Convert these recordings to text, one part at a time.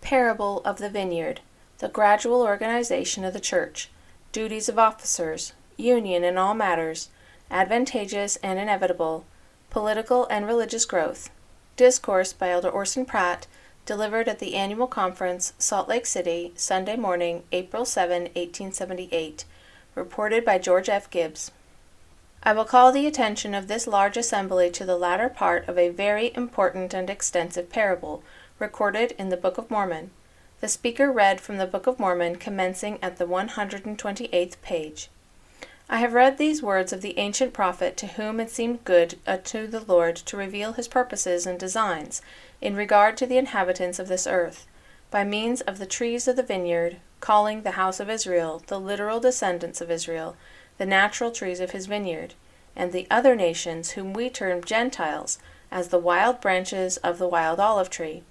Parable of the Vineyard, the gradual organization of the Church, duties of officers, union in all matters, advantageous and inevitable, political and religious growth. Discourse by Elder Orson Pratt, delivered at the Annual Conference, Salt Lake City, Sunday morning, April 7, 1878. Reported by George F. Gibbs. I will call the attention of this large assembly to the latter part of a very important and extensive parable, recorded in the Book of Mormon. The speaker read from the Book of Mormon, commencing at the 128th page. I have read these words of the ancient prophet, to whom it seemed good to the Lord to reveal his purposes and designs in regard to the inhabitants of this earth, by means of the trees of the vineyard, calling the house of Israel, the literal descendants of Israel, the natural trees of his vineyard, and the other nations whom we term Gentiles, as the wild branches of the wild olive tree.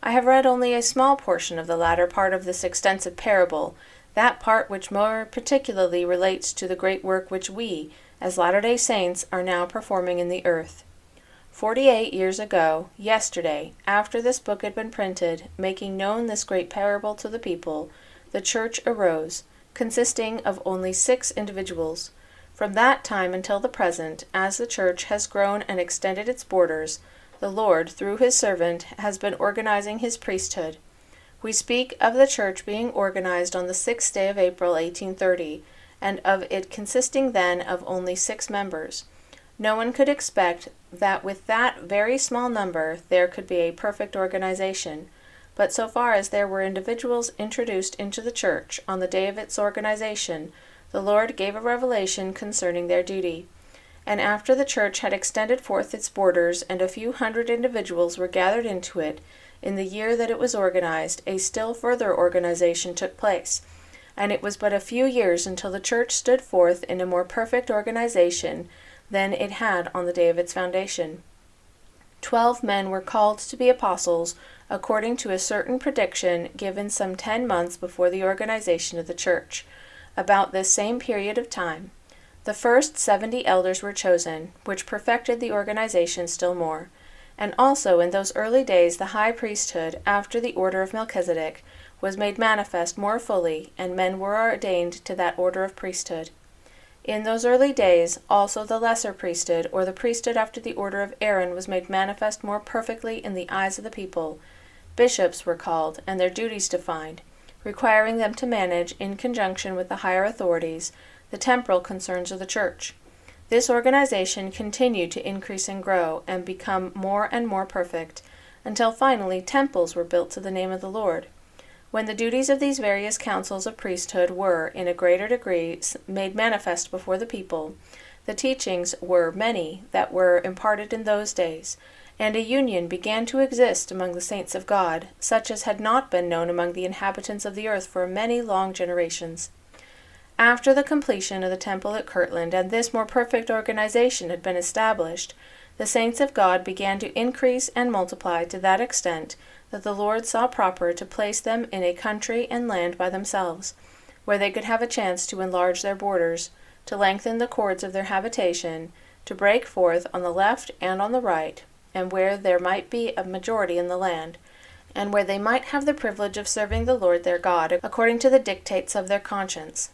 I have read only a small portion of the latter part of this extensive parable, that part which more particularly relates to the great work which we, as Latter-day Saints, are now performing in the earth. 48 years ago, yesterday, after this book had been printed, making known this great parable to the people, the Church arose, consisting of only 6 individuals. From that time until the present, as the Church has grown and extended its borders, the Lord, through his servant, has been organizing his priesthood. We speak of the Church being organized on the 6th day of April, 1830, and of it consisting then of only 6 members. No one could expect that with that very small number there could be a perfect organization, but so far as there were individuals introduced into the Church on the day of its organization, the Lord gave a revelation concerning their duty. And after the Church had extended forth its borders, and a few hundred individuals were gathered into it, in the year that it was organized, a still further organization took place, and it was but a few years until the Church stood forth in a more perfect organization than it had on the day of its foundation. 12 men were called to be apostles, according to a certain prediction given some 10 months before the organization of the Church. About this same period of time, the first 70 elders were chosen, which perfected the organization still more. And also in those early days the high priesthood, after the order of Melchizedek, was made manifest more fully, and men were ordained to that order of priesthood. In those early days also the lesser priesthood, or the priesthood after the order of Aaron, was made manifest more perfectly in the eyes of the people. Bishops were called, and their duties defined, requiring them to manage, in conjunction with the higher authorities, the temporal concerns of the Church. This organization continued to increase and grow, and become more and more perfect, until finally temples were built to the name of the Lord. When the duties of these various councils of priesthood were, in a greater degree, made manifest before the people, the teachings were many that were imparted in those days, and a union began to exist among the saints of God, such as had not been known among the inhabitants of the earth for many long generations. After the completion of the temple at Kirtland, and this more perfect organization had been established, the saints of God began to increase and multiply to that extent that the Lord saw proper to place them in a country and land by themselves, where they could have a chance to enlarge their borders, to lengthen the cords of their habitation, to break forth on the left and on the right, and where there might be a majority in the land, and where they might have the privilege of serving the Lord their God according to the dictates of their conscience.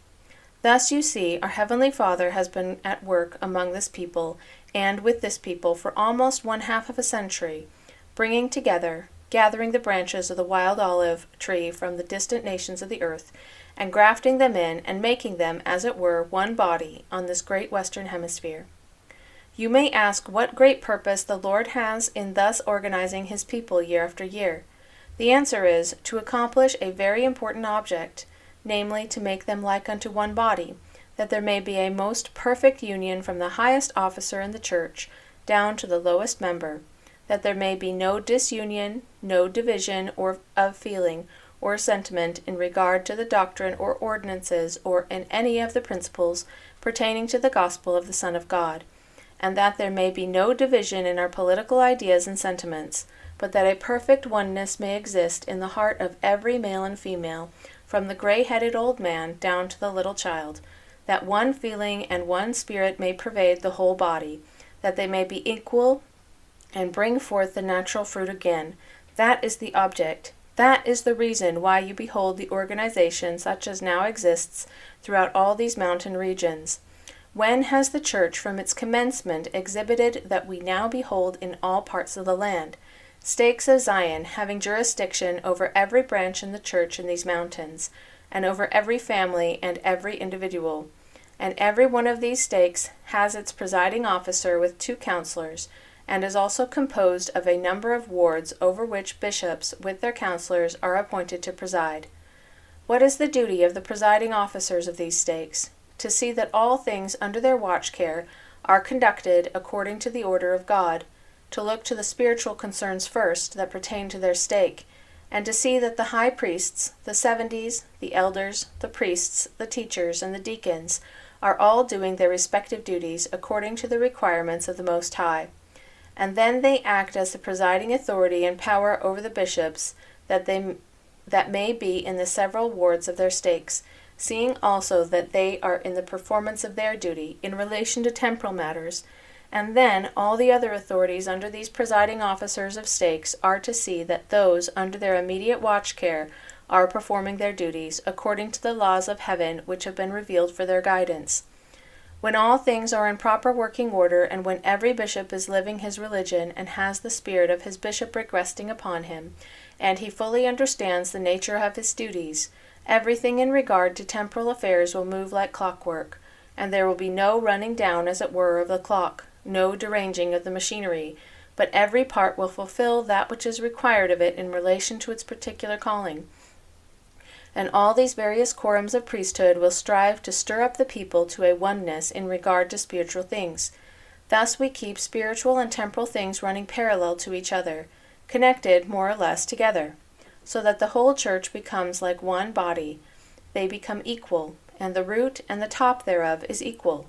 Thus, you see, our Heavenly Father has been at work among this people, and with this people, for almost 1/2 of a century, bringing together, gathering the branches of the wild olive tree from the distant nations of the earth, and grafting them in, and making them, as it were, one body on this great western hemisphere. You may ask what great purpose the Lord has in thus organizing his people year after year. The answer is, to accomplish a very important object, namely, to make them like unto one body, that there may be a most perfect union from the highest officer in the Church down to the lowest member, that there may be no disunion, no division of feeling or sentiment in regard to the doctrine or ordinances or in any of the principles pertaining to the gospel of the Son of God, and that there may be no division in our political ideas and sentiments, but that a perfect oneness may exist in the heart of every male and female, from the gray-headed old man down to the little child, that one feeling and one spirit may pervade the whole body, that they may be equal and bring forth the natural fruit again. That is the object, That is the reason why you behold the organization such as now exists throughout all these mountain regions. When has the Church from its commencement exhibited that we now behold in all parts of the land? Stakes of Zion having jurisdiction over every branch in the Church in these mountains, and over every family and every individual. And every one of these stakes has its presiding officer with 2 counselors, and is also composed of a number of wards over which bishops with their counselors are appointed to preside. What is the duty of the presiding officers of these stakes? To see that all things under their watch care are conducted according to the order of God, to look to the spiritual concerns first that pertain to their stake, and to see that the high priests, the 70s, the elders, the priests, the teachers, and the deacons are all doing their respective duties according to the requirements of the Most High. And then they act as the presiding authority and power over the bishops that may be in the several wards of their stakes, seeing also that they are in the performance of their duty in relation to temporal matters. And then all the other authorities under these presiding officers of stakes are to see that those under their immediate watch care are performing their duties according to the laws of heaven which have been revealed for their guidance. When all things are in proper working order, and when every bishop is living his religion and has the spirit of his bishopric resting upon him, and he fully understands the nature of his duties, everything in regard to temporal affairs will move like clockwork, and there will be no running down, as it were, of the clock, no deranging of the machinery, but every part will fulfill that which is required of it in relation to its particular calling. And all these various quorums of priesthood will strive to stir up the people to a oneness in regard to spiritual things. Thus we keep spiritual and temporal things running parallel to each other, connected more or less together, so that the whole church becomes like one body. They become equal, and the root and the top thereof is equal,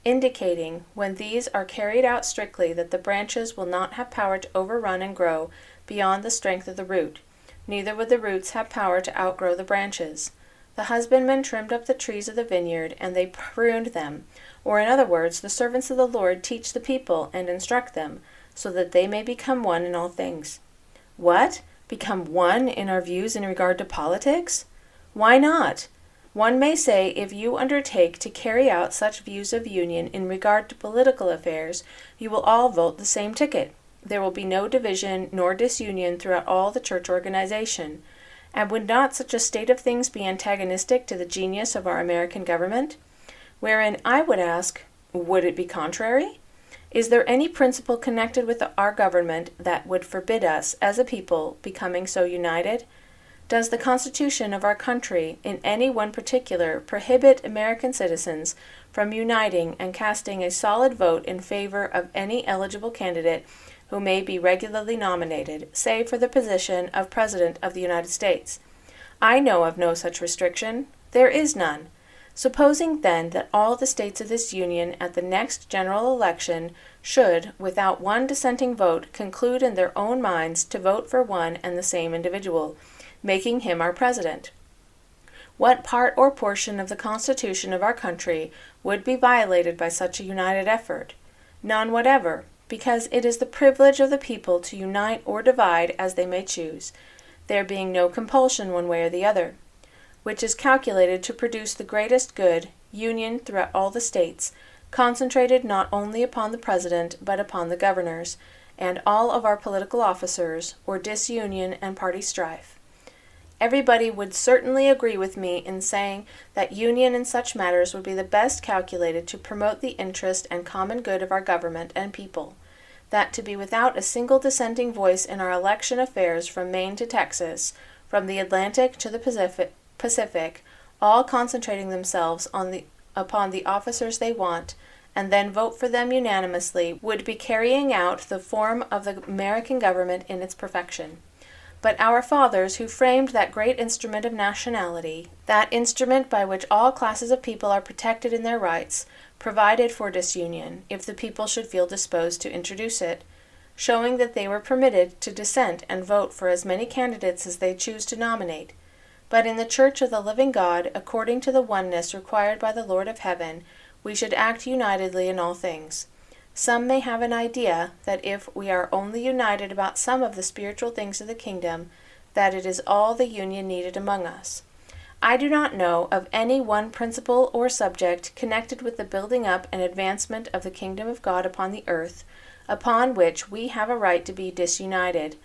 indicating, when these are carried out strictly, that the branches will not have power to overrun and grow beyond the strength of the root, neither would the roots have power to outgrow the branches. The husbandmen trimmed up the trees of the vineyard, and they pruned them, or in other words, the servants of the Lord teach the people and instruct them, so that they may become one in all things. What? Become one in our views in regard to politics? Why not? One may say, if you undertake to carry out such views of union in regard to political affairs, you will all vote the same ticket. There will be no division nor disunion throughout all the church organization. And would not such a state of things be antagonistic to the genius of our American government? Wherein I would ask, would it be contrary? Is there any principle connected with our government that would forbid us, as a people, becoming so united? Does the Constitution of our country, in any one particular, prohibit American citizens from uniting and casting a solid vote in favor of any eligible candidate who may be regularly nominated, say for the position of President of the United States? I know of no such restriction. There is none. Supposing, then, that all the states of this Union at the next general election should, without one dissenting vote, conclude in their own minds to vote for one and the same individual, making him our President, what part or portion of the Constitution of our country would be violated by such a united effort? None whatever, because it is the privilege of the people to unite or divide as they may choose, there being no compulsion one way or the other, which is calculated to produce the greatest good, union throughout all the states, concentrated not only upon the President, but upon the governors, and all of our political officers, or disunion and party strife. Everybody would certainly agree with me in saying that union in such matters would be the best calculated to promote the interest and common good of our government and people, that to be without a single dissenting voice in our election affairs from Maine to Texas, from the Atlantic to the Pacific, all concentrating themselves upon the officers they want, and then vote for them unanimously, would be carrying out the form of the American government in its perfection. But our fathers, who framed that great instrument of nationality, that instrument by which all classes of people are protected in their rights, provided for disunion, if the people should feel disposed to introduce it, showing that they were permitted to dissent and vote for as many candidates as they choose to nominate. But in the Church of the living God, according to the oneness required by the Lord of heaven, we should act unitedly in all things. Some may have an idea that if we are only united about some of the spiritual things of the kingdom, that it is all the union needed among us. I do not know of any one principle or subject connected with the building up and advancement of the kingdom of God upon the earth, upon which we have a right to be disunited.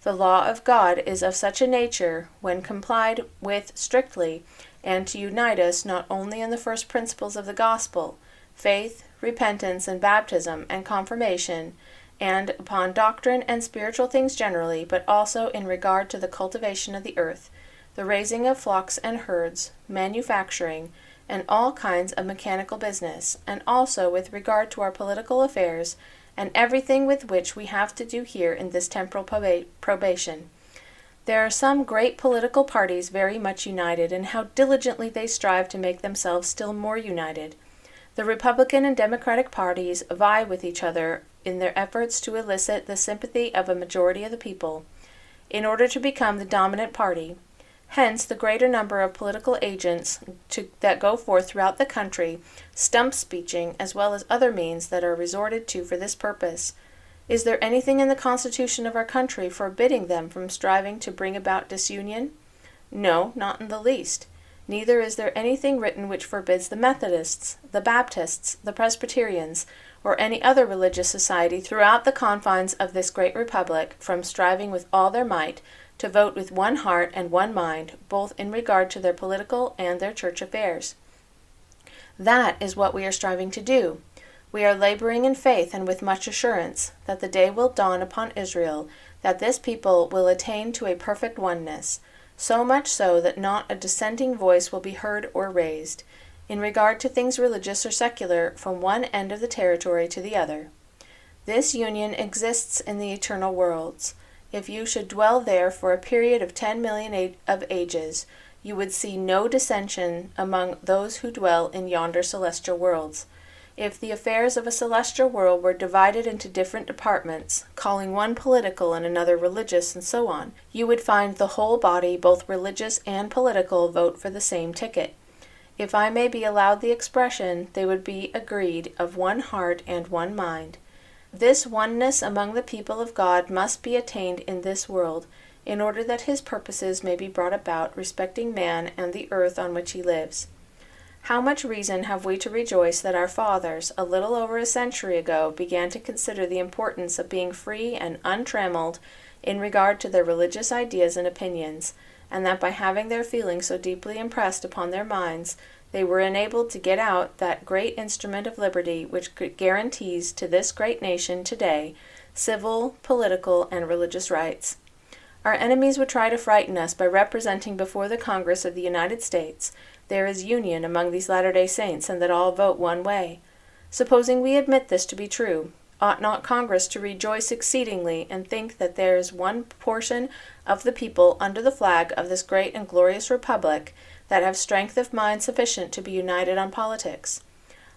The law of God is of such a nature, when complied with strictly, and to unite us not only in the first principles of the gospel, faith, repentance, and baptism, and confirmation, and upon doctrine and spiritual things generally, but also in regard to the cultivation of the earth, the raising of flocks and herds, manufacturing, and all kinds of mechanical business, and also with regard to our political affairs, and everything with which we have to do here in this temporal probation. There are some great political parties very much united, and how diligently they strive to make themselves still more united. The Republican and Democratic parties vie with each other in their efforts to elicit the sympathy of a majority of the people, in order to become the dominant party. Hence, the greater number of political agents that go forth throughout the country, stump speeching, as well as other means that are resorted to for this purpose. Is there anything in the Constitution of our country forbidding them from striving to bring about disunion? No, not in the least. Neither is there anything written which forbids the Methodists, the Baptists, the Presbyterians, or any other religious society throughout the confines of this great republic from striving with all their might to vote with one heart and one mind, both in regard to their political and their church affairs. That is what we are striving to do. We are laboring in faith and with much assurance that the day will dawn upon Israel, that this people will attain to a perfect oneness, so much so that not a dissenting voice will be heard or raised, in regard to things religious or secular, from one end of the territory to the other. This union exists in the eternal worlds. If you should dwell there for a period of 10 million of ages, you would see no dissension among those who dwell in yonder celestial worlds. If the affairs of a celestial world were divided into different departments, calling one political and another religious, and so on, you would find the whole body, both religious and political, vote for the same ticket. If I may be allowed the expression, they would be agreed of one heart and one mind. This oneness among the people of God must be attained in this world, in order that his purposes may be brought about respecting man and the earth on which he lives. How much reason have we to rejoice that our fathers, a little over a century ago, began to consider the importance of being free and untrammeled in regard to their religious ideas and opinions, and that by having their feelings so deeply impressed upon their minds, they were enabled to get out that great instrument of liberty which guarantees to this great nation today civil, political, and religious rights. Our enemies would try to frighten us by representing before the Congress of the United States there is union among these Latter-day Saints, and that all vote one way. Supposing we admit this to be true, ought not Congress to rejoice exceedingly and think that there is one portion of the people under the flag of this great and glorious republic that have strength of mind sufficient to be united on politics?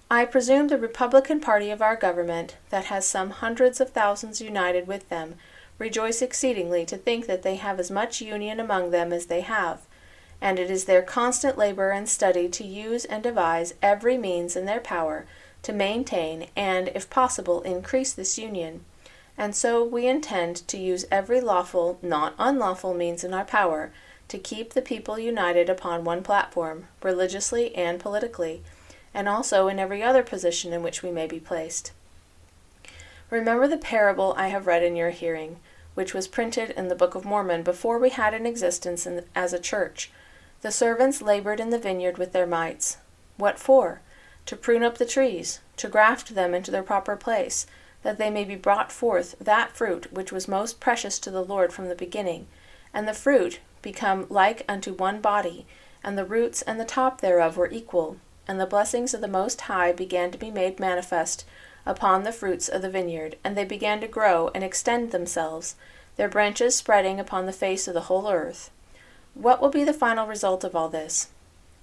I presume the Republican party of our government, that has some hundreds of thousands united with them, rejoice exceedingly to think that they have as much union among them as they have, and it is their constant labor and study to use and devise every means in their power to maintain and, if possible, increase this union. And so we intend to use every lawful, not unlawful means in our power to keep the people united upon one platform, religiously and politically, and also in every other position in which we may be placed. Remember the parable I have read in your hearing, which was printed in the Book of Mormon before we had an existence as a church. The servants labored in the vineyard with their mites. What for? To prune up the trees, to graft them into their proper place, that they may be brought forth that fruit which was most precious to the Lord from the beginning, and the fruit become like unto one body, and the roots and the top thereof were equal, and the blessings of the Most High began to be made manifest upon the fruits of the vineyard, and they began to grow and extend themselves, their branches spreading upon the face of the whole earth. What will be the final result of all this?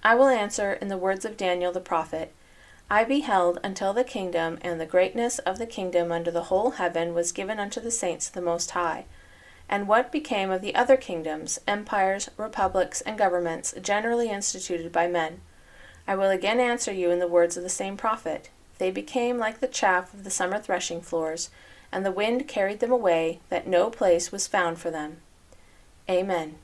I will answer in the words of Daniel the prophet, I beheld until the kingdom and the greatness of the kingdom under the whole heaven was given unto the saints of the Most High. And what became of the other kingdoms, empires, republics, and governments generally instituted by men? I will again answer you in the words of the same prophet. They became like the chaff of the summer threshing floors, and the wind carried them away, that no place was found for them. Amen.